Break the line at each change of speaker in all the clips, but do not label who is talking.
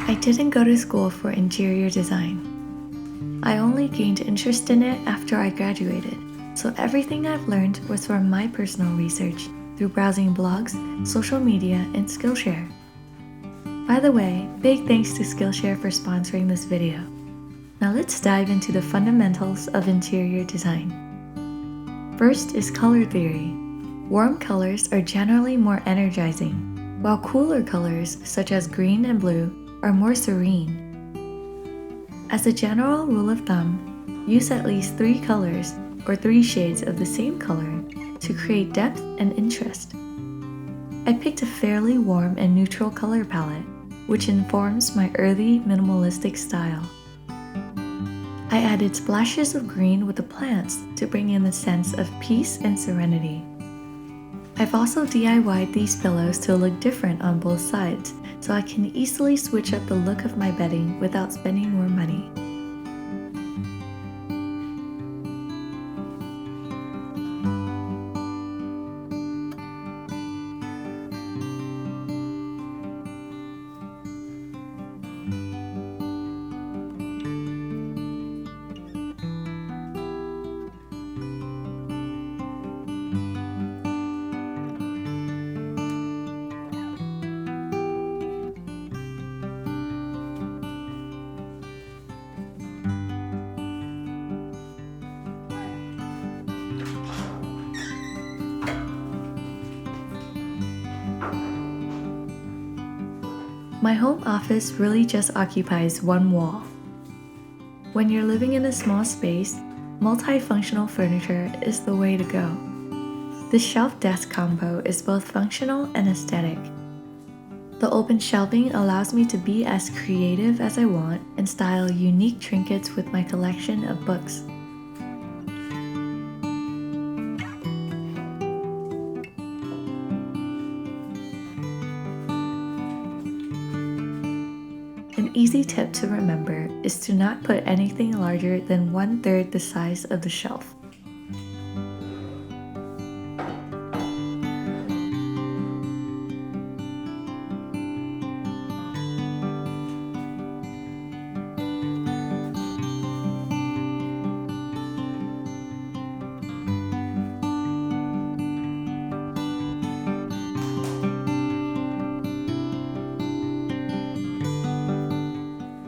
I didn't go to school for interior design. I only gained interest in it after I graduated, so everything I've learned was from my personal research through browsing blogs, social media, and Skillshare. By the way, big thanks to Skillshare for sponsoring this video. Now let's dive into the fundamentals of interior design. First is color theory. Warm colors are generally more energizing, while cooler colors such as green and blue are more serene. As a general rule of thumb, use at least 3 colors or 3 shades of the same color to create depth and interest. I picked a fairly warm and neutral color palette, which informs my early minimalistic style. I added splashes of green with the plants to bring in the sense of peace and serenity. I've also DIY'd these pillows to look different on both sides, so I can easily switch up the look of my bedding without spending more money. My home office really just occupies one wall. When you're living in a small space, multifunctional furniture is the way to go. This shelf desk combo is both functional and aesthetic. The open shelving allows me to be as creative as I want and style unique trinkets with my collection of books. An easy tip to remember is to not put anything larger than 1/3 the size of the shelf.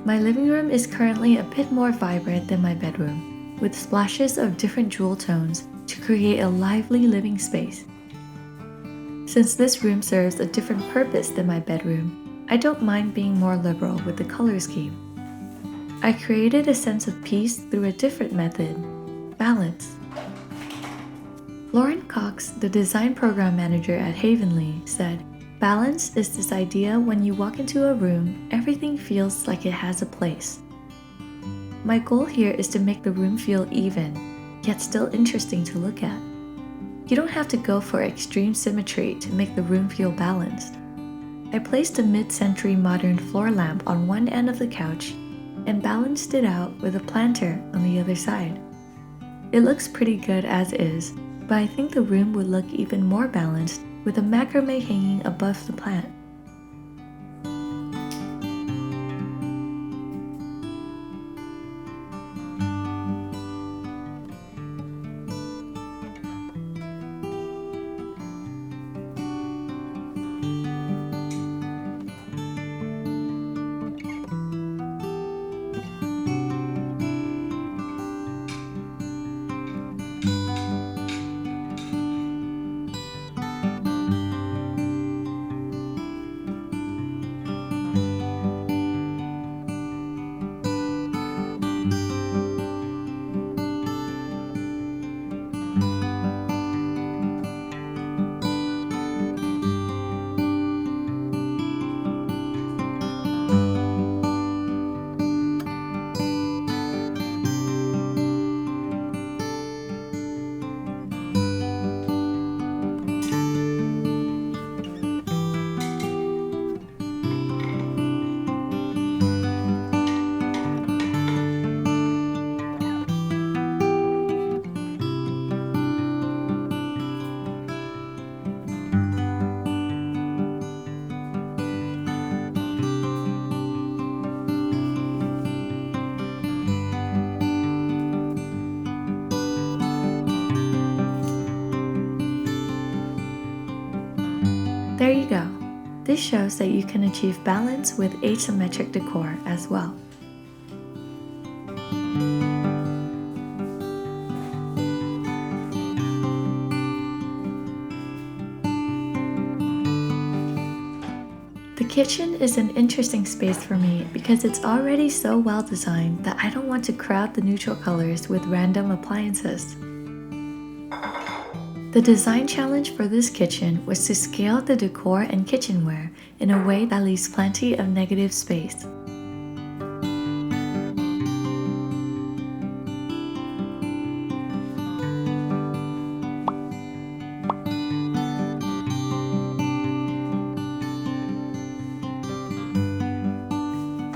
My living room is currently a bit more vibrant than my bedroom, with splashes of different jewel tones to create a lively living space. Since this room serves a different purpose than my bedroom, I don't mind being more liberal with the color scheme. I created a sense of peace through a different method: balance. Lauren Cox, the design program manager at Havenly, said, "Balance is this idea when you walk into a room, everything feels like it has a place." My goal here is to make the room feel even, yet still interesting to look at. You don't have to go for extreme symmetry to make the room feel balanced. I placed a mid-century modern floor lamp on one end of the couch and balanced it out with a planter on the other side. It looks pretty good as is, but I think the room would look even more balanced with a macrame hanging above the plant. There you go. This shows that you can achieve balance with asymmetric decor as well. The kitchen is an interesting space for me because it's already so well designed that I don't want to crowd the neutral colors with random appliances. The design challenge for this kitchen was to scale the decor and kitchenware in a way that leaves plenty of negative space.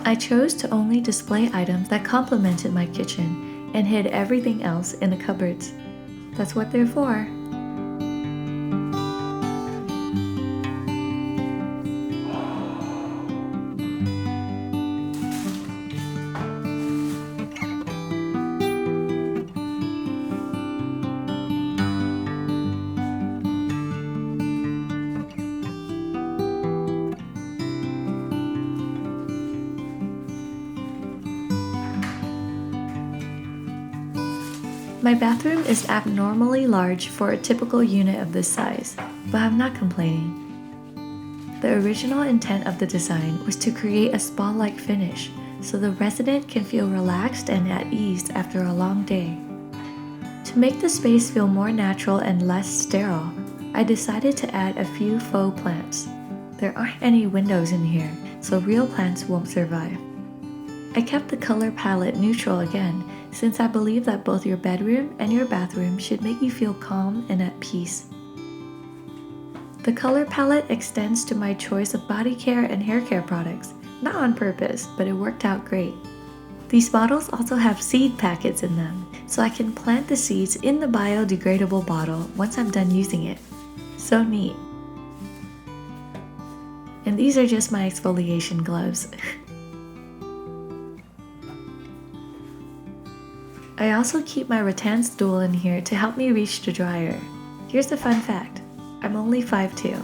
I chose to only display items that complemented my kitchen and hid everything else in the cupboards. That's what they're for. My bathroom is abnormally large for a typical unit of this size, but I'm not complaining. The original intent of the design was to create a spa-like finish so the resident can feel relaxed and at ease after a long day. To make the space feel more natural and less sterile, I decided to add a few faux plants. There aren't any windows in here, so real plants won't survive. I kept the color palette neutral again, since I believe that both your bedroom and your bathroom should make you feel calm and at peace. The color palette extends to my choice of body care and hair care products, not on purpose, but it worked out great. These bottles also have seed packets in them, so I can plant the seeds in the biodegradable bottle once I'm done using it. So neat. And these are just my exfoliation gloves. I also keep my rattan stool in here to help me reach the dryer. Here's a fun fact. I'm only 5'2".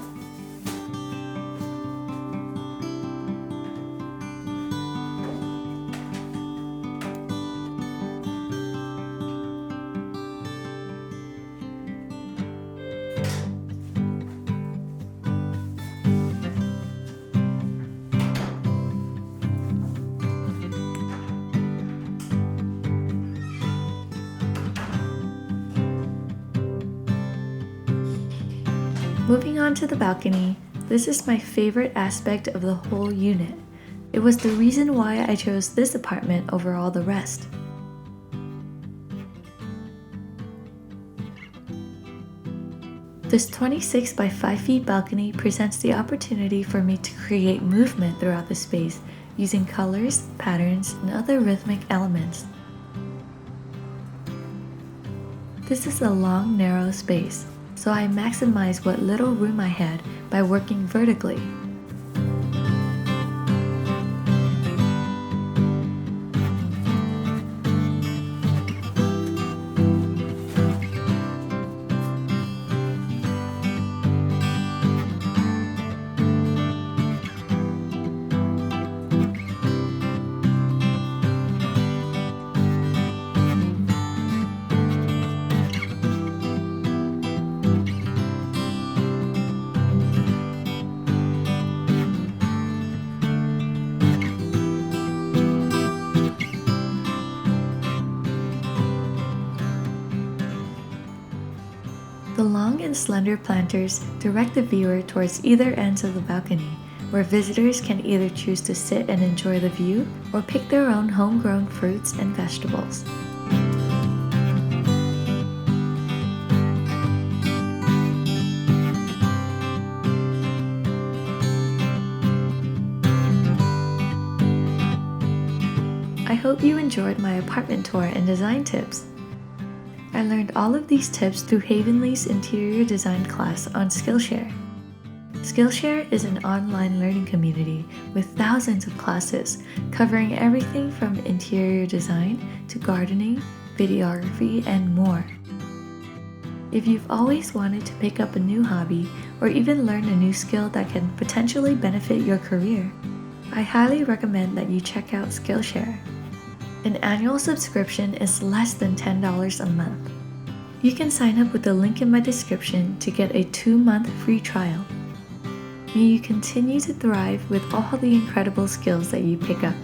Moving on to the balcony, this is my favorite aspect of the whole unit. It was the reason why I chose this apartment over all the rest. This 26 by 5 feet balcony presents the opportunity for me to create movement throughout the space using colors, patterns, and other rhythmic elements. This is a long, narrow space, so I maximize what little room I had by working vertically. The long and slender planters direct the viewer towards either ends of the balcony, where visitors can either choose to sit and enjoy the view or pick their own homegrown fruits and vegetables. I hope you enjoyed my apartment tour and design tips. I learned all of these tips through Havenly's interior design class on Skillshare. Skillshare is an online learning community with thousands of classes covering everything from interior design to gardening, videography, and more. If you've always wanted to pick up a new hobby or even learn a new skill that can potentially benefit your career, I highly recommend that you check out Skillshare. An annual subscription is less than $10 a month. You can sign up with the link in my description to get a 2-month free trial. May you continue to thrive with all the incredible skills that you pick up.